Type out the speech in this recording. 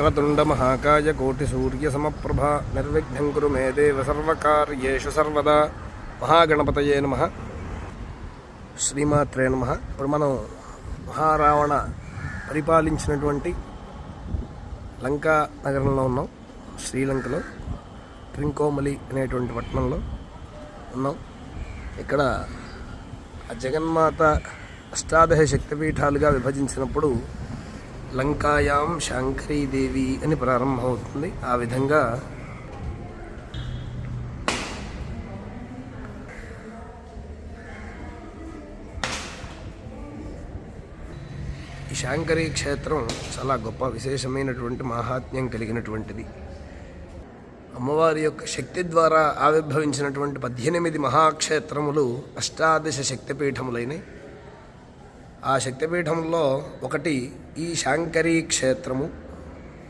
వక్రతుండమహాకాయ కోటిసూర్యసమప్రభా నిర్విఘ్నం కురు మే దేవ సర్వకార్యేషు సర్వదా. మహాగణపతయే నమః. శ్రీమాత్రే నమః. ఇప్పుడు మనం మహారావణ పరిపాలించినటువంటి లంకా నగరంలో ఉన్నాం. శ్రీలంకలో ట్రింకోమలి అనేటువంటి పట్టణంలో ఉన్నాం. ఇక్కడ ఆ జగన్మాత అష్టాదశ శక్తిపీఠాలుగా విభజించినప్పుడు లంకాయాం శాంకరీదేవి అని ప్రారంభమవుతుంది. ఆ విధంగా ఈ శాంకరీ క్షేత్రం చాలా గొప్ప విశేషమైనటువంటి మహాత్మ్యం కలిగినటువంటిది. అమ్మవారి యొక్క శక్తి ద్వారా ఆవిర్భవించినటువంటి 18 మహాక్షేత్రములు అష్టాదశ శక్తిపీఠములైనవి. ఆ శక్తిపీఠంలో ఒకటి ఈ శాంకరీ క్షేత్రము.